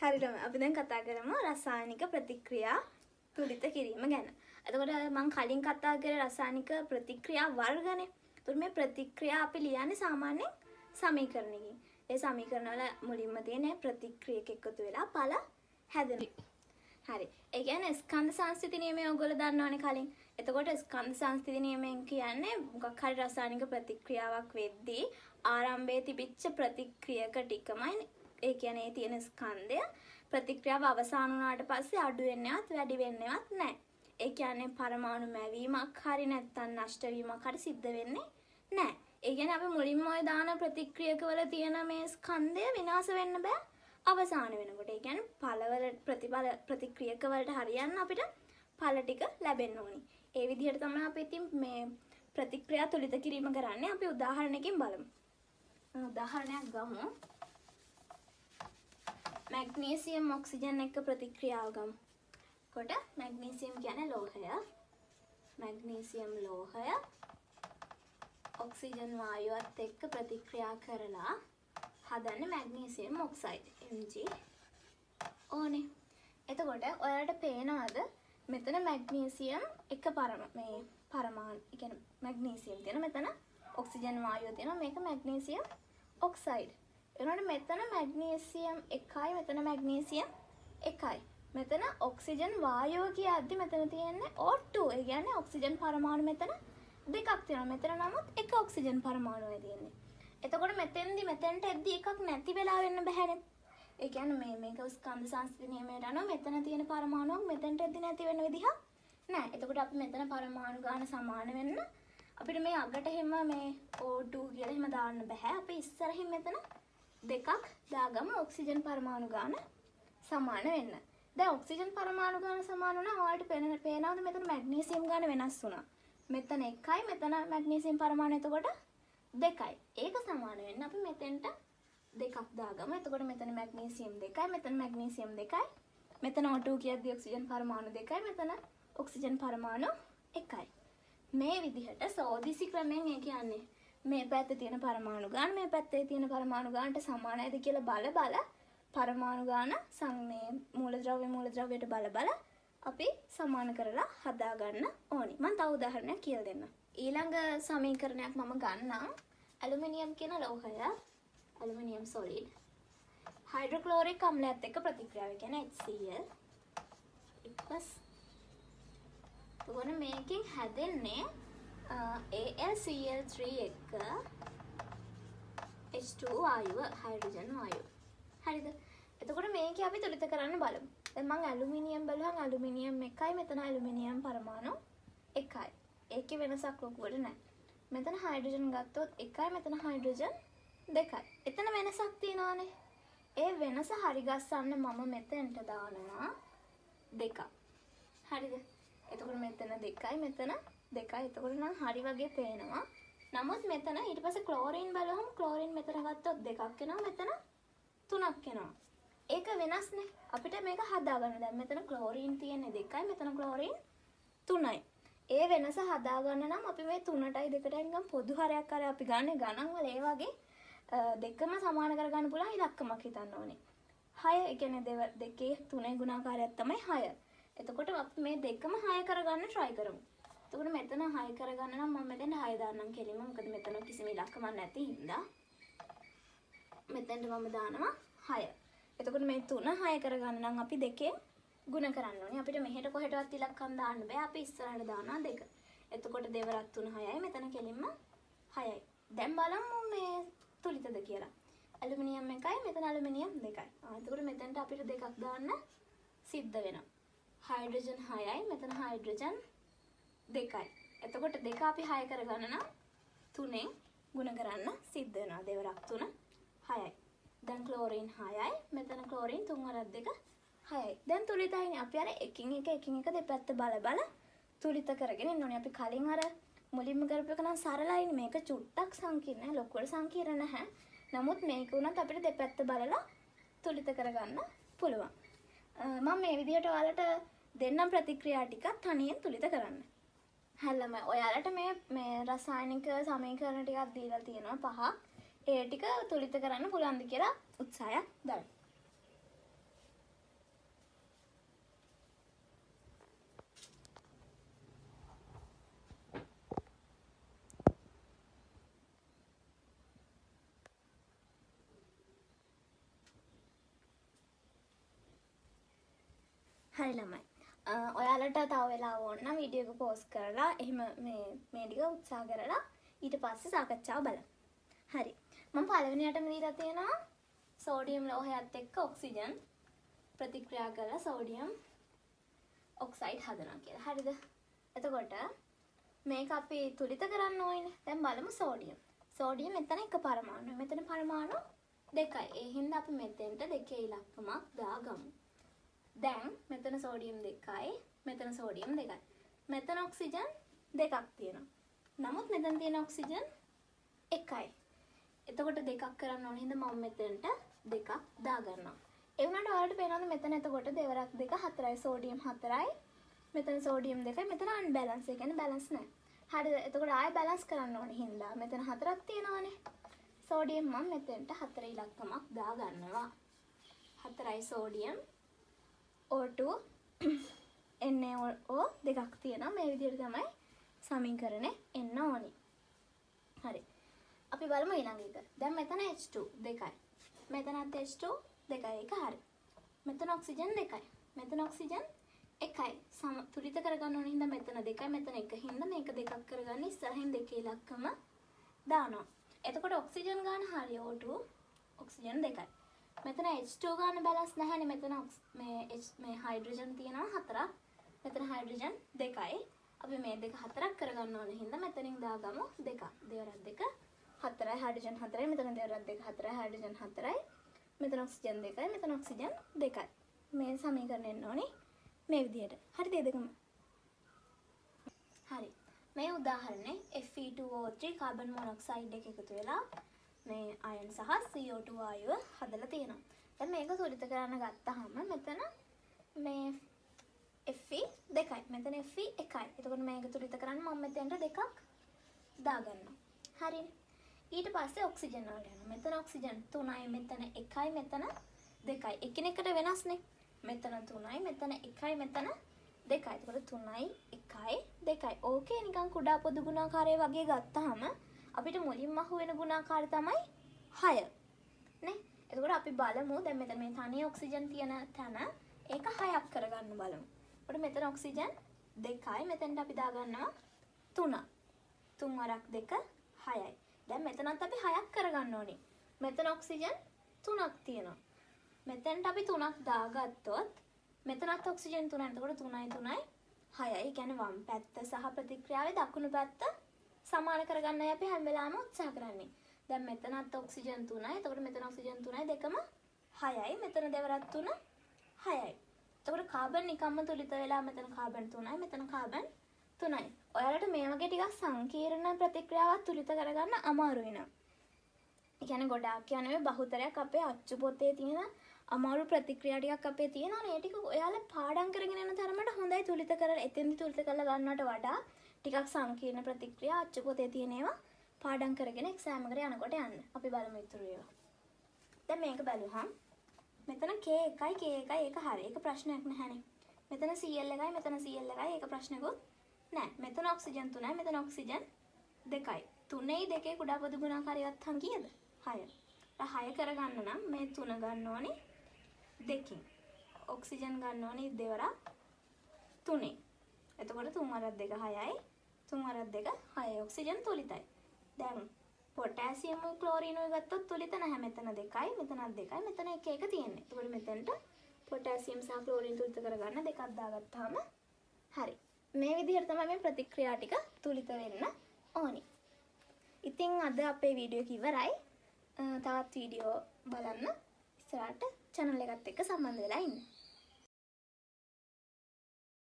හරියටම අපි දැන් කතා කරමු රසායනික ප්‍රතික්‍රියා තුලිත කිරීම ගැන. එතකොට මම කලින් කතා කරේ රසායනික ප්‍රතික්‍රියා වර්ගනේ. එතකොට මේ ප්‍රතික්‍රියා අපි ලියන්නේ සාමාන්‍යයෙන් සමීකරණකින්. ඒ සමීකරණ වල මුලින්ම තියෙන ප්‍රතික්‍රියක එකතු වෙලා ඵල හැදෙනවා. හරි. ඒ කියන්නේ ස්කන්ධ සංස්ථිති නියමය ඔයගොල්ලෝ දන්නවනේ කලින්. එතකොට ස්කන්ධ සංස්ථිති නියමයෙන් කියන්නේ මොකක් හරි රසායනික ප්‍රතික්‍රියාවක් වෙද්දී ආරම්භයේ තිබිච්ච ප්‍රතික්‍රියක ටිකමයි. ඒ කියන්නේ ඒ තියෙන ස්කන්ධය ප්‍රතික්‍රියාව අවසන් වුණාට පස්සේ අඩු වෙන්නේවත් වැඩි වෙන්නේවත් නැහැ. ඒ කියන්නේ පරමාණු මැවීමක් හරි නැත්නම් නෂ්ට වීමක් හරි සිද්ධ වෙන්නේ නැහැ. ඒ කියන්නේ අපි මුලින්ම ඔය දාන ප්‍රතික්‍රියක වල තියෙන මේ ස්කන්ධය විනාශ වෙන්න බෑ අවසාන වෙනකොට. ඒ කියන්නේ ඵලවල ප්‍රතිඵල ප්‍රතික්‍රියක වලට හරියන්න අපිට ඵල ටික ලැබෙන්න ඕනි. ඒ විදිහට තමයි අපි ඉතින් මේ ප්‍රතික්‍රියා තුලිත කිරීම කරන්නේ. අපි උදාහරණයකින් බලමු. උදාහරණයක් ගමු. මැග්නීසියම් ඔක්සිජන් එක්ක ප්‍රතික්‍රියාව ගමු. කොට මැග්නීසියම් කියන්නේ ලෝහය. මැග්නීසියම් ලෝහය ඔක්සිජන් වායුවත් එක්ක ප්‍රතික්‍රියා කරලා හදන්නේ මැග්නීසියම් ඔක්සයිඩ් Mg ඕනේ. එතකොට ඔයාලට පේනවද මෙතන මැග්නීසියම් එක පරමාණු කියන්නේ මැග්නීසියම් තියෙන මෙතන ඔක්සිජන් වායුව තියෙනවා මේක මැග්නීසියම් ඔක්සයිඩ්. එනකොට මෙතන මැග්නීසියම් 1යි මෙතන මැග්නීසියම් 1යි. මෙතන ඔක්සිජන් වායුව කියද්දි මෙතන තියෙන්නේ O2. ඒ කියන්නේ ඔක්සිජන් පරමාණු මෙතන දෙකක් තියෙනවා. මෙතන නමුත් එක ඔක්සිජන් පරමාණුයි තියෙන්නේ. එතකොට මෙතෙන්දි මෙතෙන්ට එද්දි එකක් නැති වෙලා වෙන්න බෑනේ. ඒ කියන්නේ මේක ස්කන්ධ සංස්ථිති නියමයට අනුව මෙතන තියෙන පරමාණුවක් මෙතෙන්ට එද්දි නැති වෙන්න විදිහක් නෑ. එතකොට අපි මෙතන පරමාණු ගාන සමාන වෙන්න අපිට මේ අගට හැම මේ O2 කියලා එහෙම දාන්න බෑ. අපි ඉස්සරහින් මෙතන දෙකක් දාගමු ඔක්සිජන් පරමාණු ගාන සමාන වෙන්න. දැන් ඔක්සිජන් පරමාණු ගාන සමාන වුණා. ඔයාලට පේනවද මෙතන මැග්නීසියම් ගාන වෙනස් වුණා. මෙතන 1යි මෙතන මැග්නීසියම් පරමාණු එතකොට 2යි. ඒක සමාන වෙන්න අපි මෙතෙන්ට දෙකක් දාගමු. එතකොට මෙතන මැග්නීසියම් 2යි මෙතන මැග්නීසියම් 2යි. මෙතන O2 කියද්දී ඔක්සිජන් පරමාණු 2යි මෙතන ඔක්සිජන් පරමාණු 1යි. මේ විදිහට සෝදිසි ක්‍රමයෙන් ඒ කියන්නේ මේ පැත්තේ තියෙන පරමාණු ගාන මේ පැත්තේ තියෙන පරමාණු ගානට සමානයිද කියලා බල පරමාණු ගාන මේ මූලද්‍රව්‍යයට බල අපි සමාන කරලා හදා ගන්න ඕනි. මම තව උදාහරණයක් කියලා දෙන්නම්. ඊළඟ සමීකරණයක් මම ගන්නම්. ඇලුමිනියම් කියන ලෝහය ඇලුමිනියම් සොලිඩ් හයිඩ්‍රොක්ලෝරික් අම්ලයත් එක්ක ප්‍රතික්‍රියාව කියන්නේ HCl එතකොට මේකෙන් හැදෙන්නේ AlCl3 එක්ක H2 වායුව හයිඩ්‍රජන් වායුව. හරිද? එතකොට මේකේ අපි තුලිත කරන්න බලමු. දැන් මම ඇලුමිනියම් බලුවම ඇලුමිනියම් 1යි මෙතන ඇලුමිනියම් පරමාණු 1යි. ඒකේ වෙනසක් ලොකුවට නැහැ. මෙතන හයිඩ්‍රජන් ගත්තොත් 1යි මෙතන හයිඩ්‍රජන් 2යි. එතන වෙනසක් තියෙනවානේ. ඒ වෙනස හරි ගස්සන්න මම මෙතෙන්ට දානවා 2ක්. හරිද? එතකොට මෙතන 2යි මෙතන 2යි. එතකොට නම් හරි වගේ පේනවා. නමුත් මෙතන ඊට පස්සේ ක්ලෝරින් බලවහම ක්ලෝරින් මෙතන ගත්තොත් 2ක් එනවා මෙතන 3ක් එනවා. ඒක වෙනස්නේ. අපිට මේක හදාගන්න. දැන් මෙතන ක්ලෝරින් තියෙන්නේ 2යි මෙතන ක්ලෝරින් 3යි. ඒ වෙනස හදාගන්න නම් අපි මේ 3ටයි 2ටයි නිකන් පොදු හරයක් අර අපි ගන්න ගණන් වල ඒ වගේ දෙකම සමාන කරගන්න පුළුවන් ඉලක්කමක් හිතන්න ඕනේ. 6 ඒ කියන්නේ දෙකේ 3ේ ගුණාකාරයක් තමයි 6. එතකොට අපි මේ දෙකම 6 කරගන්න try කරමු. එතකොට මෙතන 6 කරගන්න නම් මම මෙතන 6 දාන්නම් කෙලින්ම. මොකද මෙතන කිසිම ඉලක්කමක් නැති හින්දා. මෙතෙන්ට මම දානවා 6. එතකොට මේ 3 6 කරගන්න නම් අපි දෙකෙන් ගුණ කරන්න ඕනේ. අපිට මෙහෙට කොහෙටවත් ඉලක්කම් දාන්න බෑ. අපි ඉස්සරහට දානවා 2. එතකොට 2 වරක් 3 6යි. මෙතන කෙලින්ම 6යි. දැන් බලමු මේ තුලිතද කියලා. ඇලුමිනියම් 1යි මෙතන ඇලුමිනියම් 2යි. එතකොට මෙතනට අපිට දෙකක් දාන්න සිද්ධ වෙනවා. හයිඩ්‍රජන් 6යි මෙතන හයිඩ්‍රජන් 2යි. එතකොට 2 අපි 6 කරගන්න නම් 3ෙන් ගුණ කරන්න සිද්ධ වෙනවා. 2 වරක් 3 6යි. දැන් ක්ලෝරින් 6යි මෙතන ක්ලෝරින් 3 වරක් 2 6යි. දැන් තුලිතයිනේ. අපි අර එකින් එක දෙපැත්ත බල තුලිත කරගෙන ඉන්න ඕනේ. අපි කලින් අර මුලින්ම කරපු එක නම් සරලයිනේ. මේක චුට්ටක් සංකීර්ණයි. ලොකුවට සංකීර්ණ නැහැ. නමුත් මේක උනත් අපිට දෙපැත්ත බලලා තුලිත කරගන්න පුළුවන්. මම මේ විදිහට ඔයාලට දෙන්නම් ප්‍රතික්‍රියා ටිකක් තනියෙන් තුලිත කරන්න. හැල්ලම ඔයාලට මේ රසායනික සමීකරණ ටිකක් දීලා තියෙනවා 5ක්. ඒ ටික තුලිත කරන්න පුළුවන්ද කියලා උත්සාහයක් ගන්න. හරි ළමයි. ඔයාලට තව වෙලාව ඕන නම් වීඩියෝ එක පෝස් කරලා එහෙම මේ ටික උත්සාහ කරලා ඊට පස්සේ සාකච්ඡාව බලමු. හරි. මම පළවෙනියටම දීලා තියෙනවා සෝඩියම් ලෝහයත් එක්ක ඔක්සිජන් ප්‍රතික්‍රියා කරලා සෝඩියම් ඔක්සයිඩ් හදනවා කියලා. හරිද? එතකොට මේක අපි තුලිත කරන්න ඕනේ. දැන් බලමු සෝඩියම්. සෝඩියම් මෙතන එක පරමාණු. මෙතන පරමාණු දෙකයි. ඒ හින්දා අපි මෙතෙන්ට දෙකේ ඉලක්කමක් දාගමු. දැන් මෙතන සෝඩියම් දෙකයි, මෙතන සෝඩියම් දෙකයි. මෙතන ඔක්සිජන් දෙකක් තියෙනවා. නමුත් මෙතන තියෙන ඔක්සිජන් එකයි. එතකොට දෙකක් කරන්න ඕනේ හින්දා මම මෙතෙන්ට දෙකක් දාගන්නවා. ඒ වුණාට ඔයාලට පේනවද මෙතන එතකොට දෙවරක් දෙක හතරයි සෝඩියම් හතරයි. මෙතන සෝඩියම් දෙකයි මෙතන අන්බැලන්ස්. ඒ කියන්නේ බැලන්ස් නැහැ. හරිද? එතකොට ආයෙ බැලන්ස් කරන්න ඕනේ හින්දා මෙතන හතරක් තියෙනවානේ. සෝඩියම් මම මෙතෙන්ට හතර ඉලක්කමක් දාගන්නවා. හතරයි සෝඩියම් O2 NaO දෙකක් තියෙනවා. මේ විදිහට තමයි සමීකරණය එන්න ඕනේ. හරි. අපි බලමු ඊළඟ එක. දැන් මෙතන H2 දෙකයි. මෙතනත් H2 දෙකයි. ඒක හරි. මෙතන ඔක්සිජන් දෙකයි. මෙතන ඔක්සිජන් එකයි. තුලිත කරගන්න ඕන හින්දා මෙතන දෙකයි මෙතන එක හින්දා මේක දෙකක් කරගන්න ඉස්සරහින් දෙකේ ඉලක්කම දානවා. එතකොට ඔක්සිජන් ගන්න හරිය O2 ඔක්සිජන් දෙකයි. මෙතන H2 ගන්න බැලන්ස් නැහැනේ. මෙතන මේ හයිඩ්‍රජන් තියෙනවා හතරක්. මෙතන හයිඩ්‍රජන් දෙකයි. අපි මේ දෙක හතරක් කරගන්න ඕන හින්දා මෙතනින් දාගමු දෙකක්. දෙවරක් දෙක හතරයි හයිඩ්‍රජන් හතරයි. මෙතන දෙවරක් දෙක හතරයි හයිඩ්‍රජන් හතරයි. මෙතන ඔක්සිජන් දෙකයි. මෙතන ඔක්සිජන් දෙකයි. මේ සමීකරණය එන්න ඕනේ මේ විදිහට. හරිද ඒ දෙකම? හරි. මේ උදාහරණේ Fe2O3 කාබන් මොනොක්සයිඩ් එක එකතු වෙලා මේ අයන් සහ CO2 වායුව හදලා තියෙනවා. දැන් මේක තුලිත කරන්න ගත්තාම මෙතන මේ Fe දෙකයි. මෙතන Fe එකයි. එතකොට මේක තුලිත කරන්න මම මෙතෙන්ට දෙකක් දාගන්නවා. හරිනේ. ඊට පස්සේ ඔක්සිජන් වලට යනවා. මෙතන ඔක්සිජන් 3යි මෙතන 1යි මෙතන 2යි. එකිනෙකට වෙනස්නේ. මෙතන 3යි මෙතන 1යි මෙතන 2යි. එතකොට 3යි 1යි 2යි. ඕකේ නිකන් කුඩා පොදු ගුණාකාරය වගේ ගත්තාම අපිට මුලින්ම අහුවෙන ගුණාකාරය තමයි 6. නේ? එතකොට අපි බලමු දැන් මෙතන මේ තනිය ඔක්සිජන් තියෙන තැන ඒක 6ක් කරගන්න බලමු. එතකොට මෙතන ඔක්සිජන් 2යි මෙතෙන්ට අපි දාගන්නවා 3. 3 වරක් 2 6යි. දැන් මෙතනත් අපි 6ක් කරගන්න ඕනේ. මෙතන ඔක්සිජන් 3ක් තියෙනවා. මෙතෙන්ට අපි 3ක් දාගත්තොත් මෙතනත් ඔක්සිජන් 3යි. එතකොට 3යි 3යි 6යි. ඒ කියන්නේ වම් පැත්ත සහ ප්‍රතික්‍රියාවේ දකුණු පැත්ත සමාන කරගන්නයි අපි හැම වෙලාවෙම උත්සාහ කරන්නේ. දැන් මෙතනත් ඔක්සිජන් 3යි. එතකොට මෙතන ඔක්සිජන් 3යි දෙකම 6යි. මෙතන දෙවරක් 3 6යි. එතකොට කාබන් නිකම්ම තුලිත වෙලා මෙතන කාබන් 3යි. මෙතන කාබන් 3යි. ඔයාලට මේ වගේ ටිකක් සංකීර්ණ ප්‍රතික්‍රියාවක් තුලිත කරගන්න අමාරු වෙනවා. ඒ කියන්නේ ගොඩාක් කියන්නේ බහුතරයක් අපේ අච්චු පොතේ තියෙන අමාරු ප්‍රතික්‍රියා ටිකක් අපේ තියෙනවානේ. ඒ ටික ඔයාලා පාඩම් කරගෙන යන තරමට හොඳයි තුලිත කරලා එතෙන්දි තුලිත කරලා ගන්නවට වඩා ටිකක් සංකීර්ණ ප්‍රතික්‍රියා අච්චු පොතේ තියෙන ඒවා පාඩම් කරගෙන එක්සෑම් එකට යනකොට යන්න. අපි බලමු ඉතුරු ඒවා. දැන් මේක බලුවහම මෙතන K1යි K1යි ඒක හරි. ඒක ප්‍රශ්නයක් නැහැනේ. මෙතන Cl එකයි මෙතන Cl එකයි ඒක ප්‍රශ්නකුත් නෑ. මෙතන ඔක්සිජන් 3යි මෙතන ඔක්සිජන් 2යි. 3යි 2යි කුඩා පොදු ගුණාකාරය ගත්තහම කීයද? 6. 6 කරගන්න නම් මේ 3 ගන්න ඕනේ 2කින්. ඔක්සිජන් ගන්න ඕනේ දෙවරක් 3. එතකොට 3 වරක් 2 6යි. 3 වරක් 2 6යි. ඔක්සිජන් තුලිතයි. දැන් පොටෑසියම් ක්ලෝරින් ඔය ගත්තොත් තුලිත නැහැ. මෙතන 2යි මෙතනත් 2යි මෙතන 1 1 තියෙන්නේ. එතකොට මෙතනට පොටෑසියම් සහ ක්ලෝරින් තුලිත කරගන්න දෙකක් දාගත්තාම හරි. මේ විදිහට තමයි මේ ප්‍රතික්‍රියා ටික තුලිත වෙන්න ඕනි. ඉතින් අද අපේ වීඩියෝ එක ඉවරයි. තවත් වීඩියෝ බලන්න ඉස්සරහට channel එකත් එක්ක සම්බන්ධ වෙලා ඉන්න.